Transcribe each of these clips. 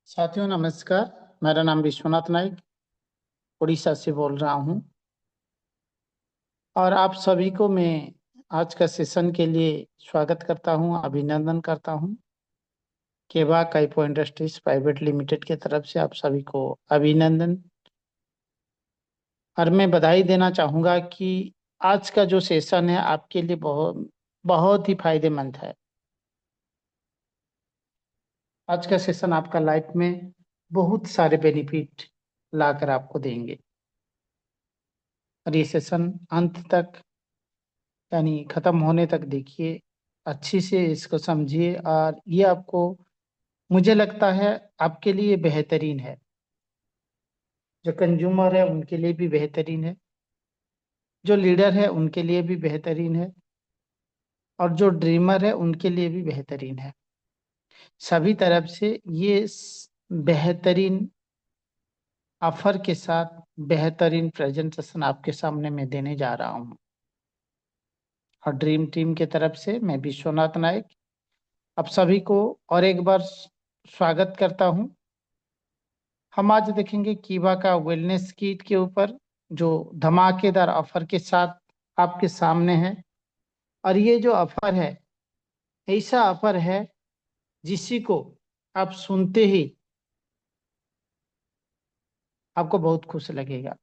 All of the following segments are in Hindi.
साथियों नमस्कार। मेरा नाम विश्वनाथ नाइक उड़ीसा से बोल रहा हूं और आप सभी को मैं आज का सेशन के लिए स्वागत करता हूं, अभिनंदन करता हूं। केवा काइपो इंडस्ट्रीज प्राइवेट लिमिटेड की तरफ से आप सभी को अभिनंदन और मैं बधाई देना चाहूंगा कि आज का जो सेशन है आपके लिए बहुत बहुत ही फायदेमंद है। आज का सेशन आपका लाइफ में बहुत सारे बेनिफिट लाकर आपको देंगे और ये सेशन अंत तक यानी खत्म होने तक देखिए, अच्छी से इसको समझिए और ये आपको, मुझे लगता है, आपके लिए बेहतरीन है। जो कंज्यूमर है उनके लिए भी बेहतरीन है, जो लीडर है उनके लिए भी बेहतरीन है और जो ड्रीमर है उनके लिए भी बेहतरीन है। सभी तरफ से ये बेहतरीन ऑफर के साथ बेहतरीन प्रेजेंटेशन आपके सामने मैं देने जा रहा हूँ। और ड्रीम टीम की तरफ से मैं विश्वनाथ नायक आप सभी को और एक बार स्वागत करता हूं। हम आज देखेंगे कीवा का वेलनेस किट के ऊपर जो धमाकेदार ऑफर के साथ आपके सामने है। और ये जो ऑफर है, ऐसा ऑफर है जिसी को आप सुनते ही आपको बहुत खुश लगेगा।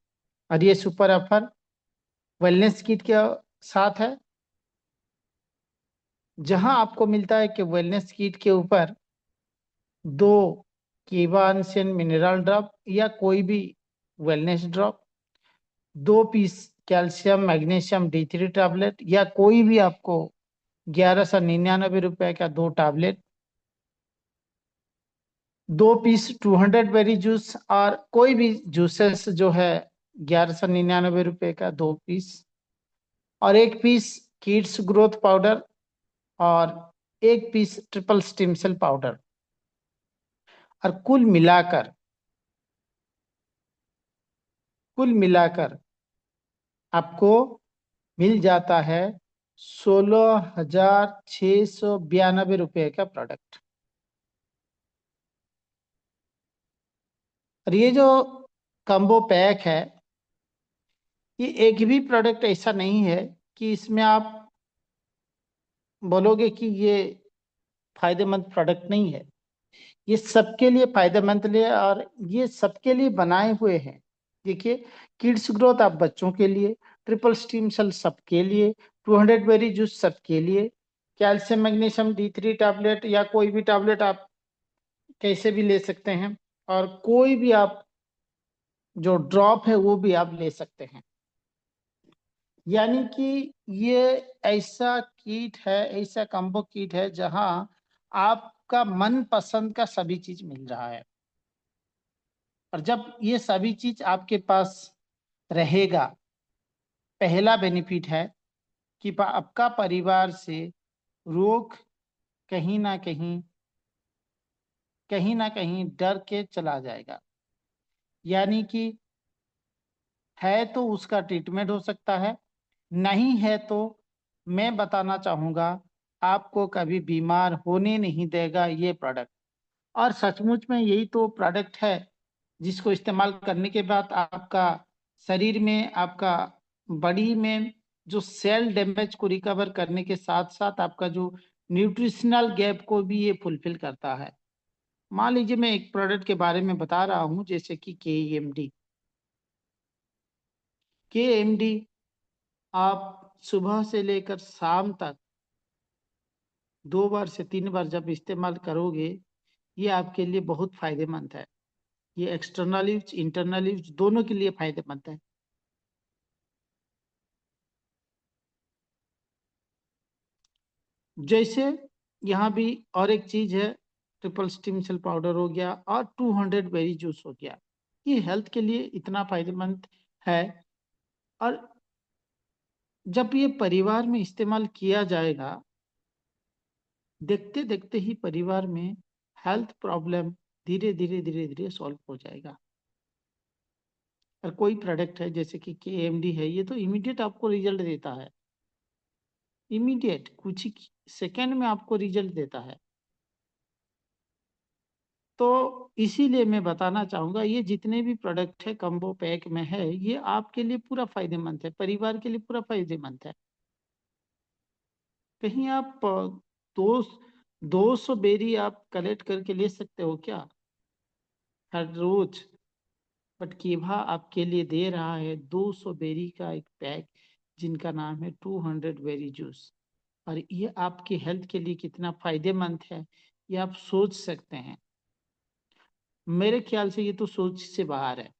और ये सुपर ऑफर वेलनेस किट के साथ है, जहां आपको मिलता है कि वेलनेस किट के ऊपर दो कीवानशियन मिनरल ड्रॉप या कोई भी wellness drop, 2 piece calcium magnesium D3 tablet या कोई भी आपको 1199 रुपए का 2 टैबलेट, 2 पीस 200 बेरी जूस और कोई भी जूसेस जो है 1199 रुपए का 2 पीस, और 1 पीस किड्स ग्रोथ पाउडर और 1 piece triple stem cell powder. और कुल मिलाकर आपको मिल जाता है 16,692 का प्रोडक्ट। और ये जो कम्बो पैक है, ये एक भी प्रोडक्ट ऐसा नहीं है कि इसमें आप बोलोगे कि ये फायदेमंद प्रोडक्ट नहीं है। ये सबके लिए फायदेमंद लिए और ये सबके लिए बनाए हुए हैं। देखिए, किड्स ग्रोथ आप बच्चों के लिए, ट्रिपल स्टीम सेल सबके लिए, 200 बेरी जूस सबके लिए, कैल्शियम मैग्नीशियम D3 टैबलेट या कोई भी टैबलेट आप कैसे भी ले सकते हैं, और कोई भी आप जो ड्रॉप है वो भी आप ले सकते हैं। यानी कि ये ऐसा किट है, ऐसा कम्बो किट है जहां आपका मन पसंद का सभी चीज मिल रहा है। और जब ये सभी चीज आपके पास रहेगा, पहला बेनिफिट है कि आपका परिवार से रोग कहीं ना कहीं डर के चला जाएगा। यानी कि है तो उसका ट्रीटमेंट हो सकता है, नहीं है तो मैं बताना चाहूंगा आपको कभी बीमार होने नहीं देगा ये प्रोडक्ट। और सचमुच में यही तो प्रोडक्ट है जिसको इस्तेमाल करने के बाद आपका शरीर में, आपका बॉडी में जो सेल डैमेज को रिकवर करने के साथ साथ आपका जो न्यूट्रिशनल गैप को भी ये फुलफिल करता है। मान लीजिए मैं एक प्रोडक्ट के बारे में बता रहा हूँ, जैसे कि के एम डी। आप सुबह से लेकर शाम तक 2 बार से 3 बार जब इस्तेमाल करोगे, ये आपके लिए बहुत फायदेमंद है। ये एक्सटर्नल यूज इंटरनल यूज दोनों के लिए फायदेमंद है। जैसे यहाँ भी और एक चीज है, ट्रिपल स्टीम सेल पाउडर हो गया और 200 बेरी जूस हो गया। ये हेल्थ के लिए इतना फायदेमंद है। और जब ये परिवार में इस्तेमाल किया जाएगा, देखते देखते ही परिवार में हेल्थ प्रॉब्लम धीरे धीरे सॉल्व हो जाएगा। और कोई प्रोडक्ट है जैसे कि के एम डी है, ये तो इमीडिएट आपको रिजल्ट देता है। इमीडिएट कुछ ही सेकंड में आपको रिजल्ट देता है। तो इसीलिए मैं बताना चाहूंगा, ये जितने भी प्रोडक्ट है कम्बो पैक में है, ये आपके लिए पूरा फायदेमंद है, परिवार के लिए पूरा फायदेमंद है। कहीं आप 200 बेरी आप कलेक्ट करके ले सकते हो क्या हर रोज? बट कीवा आपके लिए दे रहा है 200 बेरी का एक पैक, जिनका नाम है 200 बेरी जूस। और ये आपकी हेल्थ के लिए कितना फायदेमंद है, ये आप सोच सकते हैं। मेरे ख्याल से ये तो सोच से बाहर है।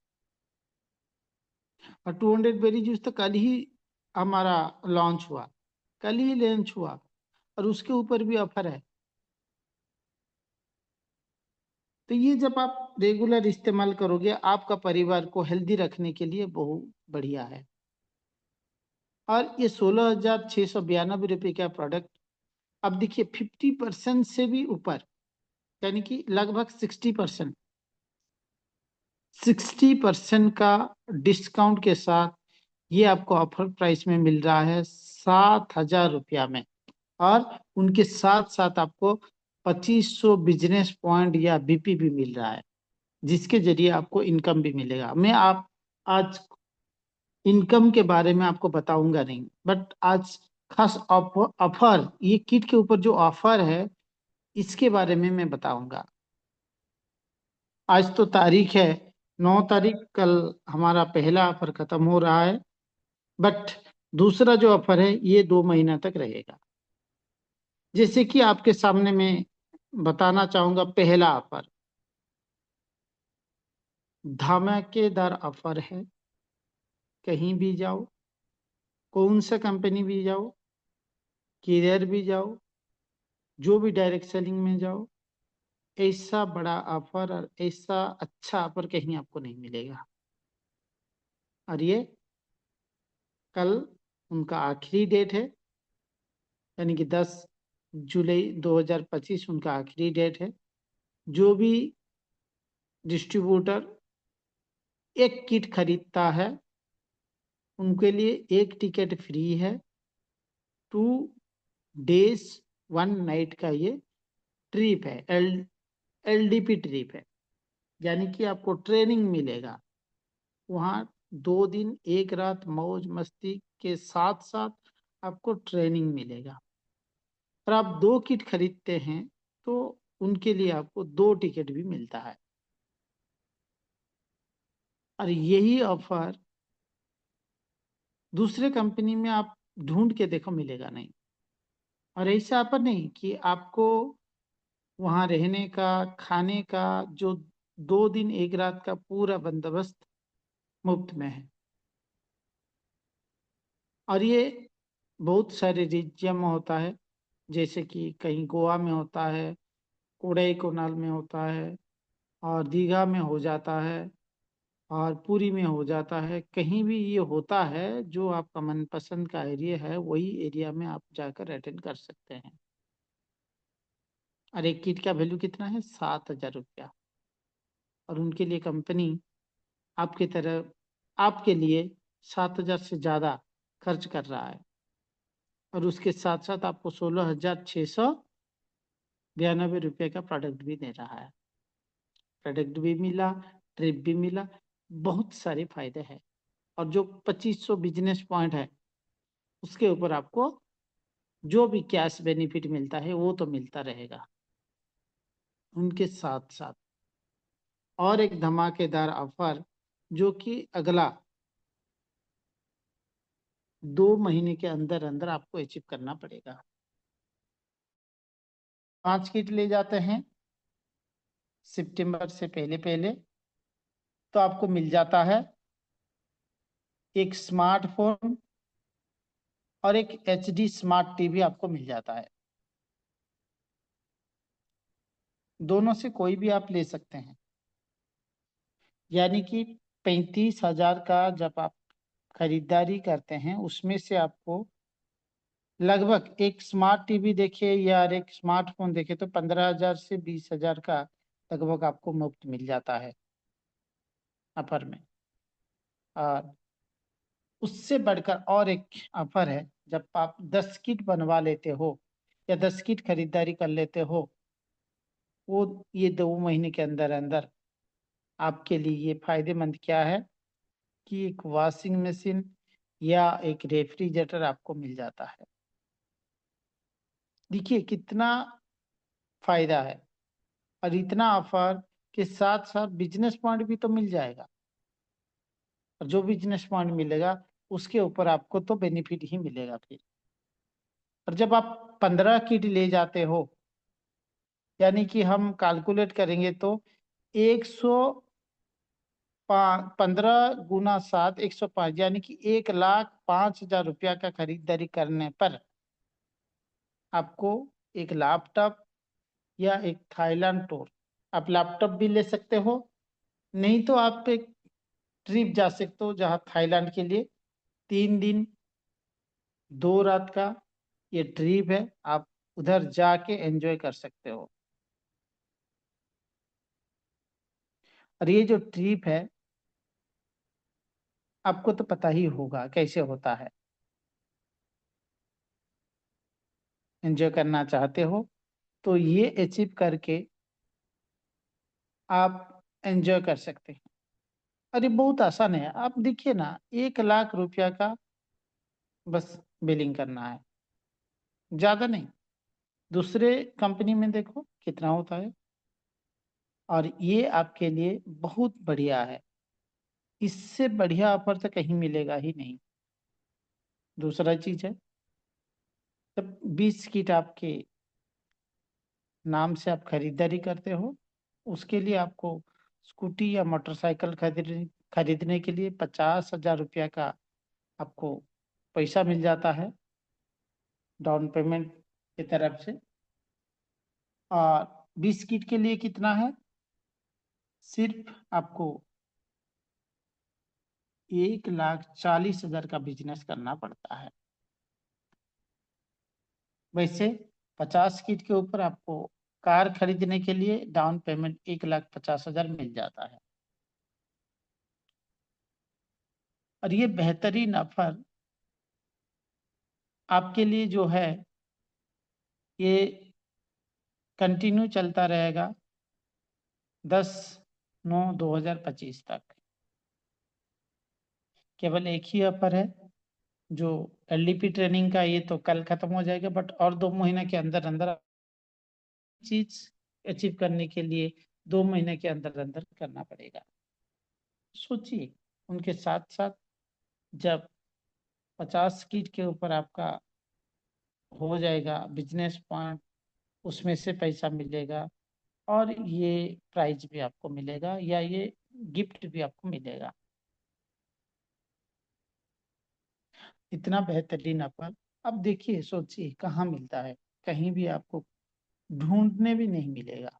और 200 बेरी जूस तो कल ही हमारा लॉन्च हुआ, कल ही लॉन्च हुआ, और उसके ऊपर भी ऑफर है। तो ये जब आप रेगुलर इस्तेमाल करोगे, आपका परिवार को हेल्दी रखने के लिए बहुत बढ़िया है। और ये 16,692 का प्रोडक्ट, अब देखिए 50% से भी ऊपर, यानी कि लगभग 60% का डिस्काउंट के साथ ये आपको ऑफर प्राइस में मिल रहा है 7,000 रुपया में। और उनके साथ साथ आपको 2500 बिजनेस पॉइंट या बीपी भी मिल रहा है, जिसके जरिए आपको इनकम भी मिलेगा। मैं आप आज इनकम के बारे में आपको बताऊंगा नहीं, बट आज खास ऑफर, ये किट के ऊपर जो ऑफर है, इसके बारे में मैं बताऊंगा। आज तो तारीख है 9 तारीख, कल हमारा पहला ऑफर खत्म हो रहा है। बट दूसरा जो ऑफर है ये 2 महीना तक रहेगा। जैसे कि आपके सामने मैं बताना चाहूंगा, पहला ऑफर धमाकेदार ऑफर है। कहीं भी जाओ, कौन सा कंपनी भी जाओ, किधर भी जाओ, जो भी डायरेक्ट सेलिंग में जाओ, ऐसा बड़ा ऑफर और ऐसा अच्छा ऑफर कहीं आपको नहीं मिलेगा। और ये कल उनका आखिरी डेट है, यानी कि 10 जुलाई 2025 उनका आखिरी डेट है। जो भी डिस्ट्रीब्यूटर एक किट खरीदता है, उनके लिए एक टिकट फ्री है। 2 डेज 1 नाइट का ये ट्रिप है, एलडीपी ट्रिप है, यानी कि आपको ट्रेनिंग मिलेगा वहाँ। 2 दिन 1 रात मौज मस्ती के साथ साथ आपको ट्रेनिंग मिलेगा। और आप 2 किट खरीदते हैं तो उनके लिए आपको 2 टिकट भी मिलता है। और यही ऑफर दूसरे कंपनी में आप ढूंढ के देखो, मिलेगा नहीं। और ऐसा ऑफर नहीं कि आपको वहाँ रहने का, खाने का, जो 2 दिन 1 रात का पूरा बंदोबस्त मुफ्त में है। और ये बहुत सारे राज्य में होता है, जैसे कि कहीं गोवा में होता है, कोडाईकनाल में होता है, और दीघा में हो जाता है, और पुरी में हो जाता है। कहीं भी ये होता है, जो आपका मनपसंद का एरिया है वही एरिया में आप जाकर अटेंड कर सकते हैं। और एक किट का वैल्यू कितना है? 7,000 रुपया। और उनके लिए कंपनी आपकी तरफ आपके लिए 7,000 से ज्यादा खर्च कर रहा है। और उसके साथ साथ आपको 16,692 रुपये का प्रोडक्ट भी दे रहा है। प्रोडक्ट भी मिला, ट्रिप भी मिला, बहुत सारे फायदे हैं। और जो 2500 बिजनेस पॉइंट है, उसके ऊपर आपको जो भी कैश बेनिफिट मिलता है वो तो मिलता रहेगा। उनके साथ साथ और एक धमाकेदार ऑफर, जो कि अगला 2 महीने के अंदर अंदर आपको अचीव करना पड़ेगा। 5 किट ले जाते हैं सितंबर से पहले पहले, तो आपको मिल जाता है एक स्मार्टफोन और एक एचडी स्मार्ट टीवी आपको मिल जाता है। दोनों से कोई भी आप ले सकते हैं। यानी कि 35,000 का जब आप खरीदारी करते हैं, उसमें से आपको लगभग एक स्मार्ट टीवी देखे या एक स्मार्टफोन देखे तो 15,000 से 20,000 का लगभग आपको मुफ्त मिल जाता है ऑफर में। और उससे बढ़कर और एक ऑफर है, जब आप 10 किट बनवा लेते हो या 10 किट खरीदारी कर लेते हो, वो ये 2 महीने के अंदर अंदर आपके लिए ये फायदेमंद क्या है कि एक वॉशिंग मशीन या एक रेफ्रिजरेटर आपको मिल जाता है। देखिए कितना फायदा है, और इतना ऑफर के साथ साथ बिजनेस पॉइंट भी तो मिल जाएगा, और जो बिजनेस पॉइंट मिलेगा उसके ऊपर आपको तो बेनिफिट ही मिलेगा फिर। और जब आप 15 किट ले जाते हो, यानी कि हम कैलकुलेट करेंगे तो 115 गुना 7 105, यानी कि 1,05,000 रुपया का खरीदारी करने पर आपको एक लैपटॉप या एक थाईलैंड टूर, आप लैपटॉप भी ले सकते हो, नहीं तो आप एक ट्रिप जा सकते हो जहाँ थाईलैंड के लिए 3 दिन 2 रात का ये ट्रिप है, आप उधर जाके एंजॉय कर सकते हो। और ये जो ट्रिप है आपको तो पता ही होगा कैसे होता है। एंजॉय करना चाहते हो तो ये अचीव करके आप एंजॉय कर सकते हैं। अरे बहुत आसान है, आप देखिए ना, 1,00,000 रुपया का बस बिलिंग करना है, ज्यादा नहीं। दूसरे कंपनी में देखो कितना होता है, और ये आपके लिए बहुत बढ़िया है। इससे बढ़िया ऑफर तो कहीं मिलेगा ही नहीं। दूसरा चीज है, जब 20 किट आपके नाम से आप खरीदारी करते हो, उसके लिए आपको स्कूटी या मोटरसाइकिल खरीदने के लिए 50,000 रुपया का आपको पैसा मिल जाता है डाउन पेमेंट की तरफ से। और 20 किट के लिए कितना है, सिर्फ आपको 1,40,000 का बिजनेस करना पड़ता है। वैसे 50 किट के ऊपर आपको कार खरीदने के लिए डाउन पेमेंट 1,50,000 मिल जाता है। और ये बेहतरीन ऑफर आपके लिए जो है, ये कंटिन्यू चलता रहेगा 10/9/2025 तक। केवल एक ही ऑफर है जो एलडीपी ट्रेनिंग का, ये तो कल खत्म हो जाएगा, बट और 2 महीने के अंदर अंदर चीज अचीव करने के लिए 2 महीने के अंदर अंदर करना पड़ेगा। सोचिए, उनके साथ साथ जब 50 किट के ऊपर आपका हो जाएगा बिजनेस पॉइंट, उसमें से पैसा मिलेगा, और ये प्राइज भी आपको मिलेगा या ये गिफ्ट भी आपको मिलेगा। इतना बेहतरीन ऑफर अब देखिए, सोचिए कहाँ मिलता है, कहीं भी आपको ढूंढने भी नहीं मिलेगा।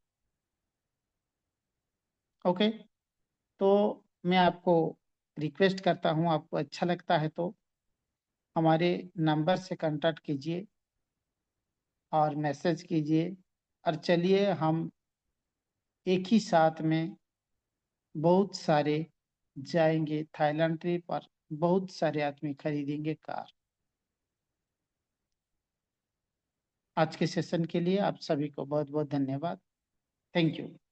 ओके, तो मैं आपको रिक्वेस्ट करता हूँ, आपको अच्छा लगता है तो हमारे नंबर से कांटेक्ट कीजिए और मैसेज कीजिए, और चलिए हम एक ही साथ में बहुत सारे जाएंगे थाईलैंड ट्रिप, और बहुत सारे आदमी खरीदेंगे कार। आज के सेशन के लिए आप सभी को बहुत बहुत धन्यवाद। Thank you.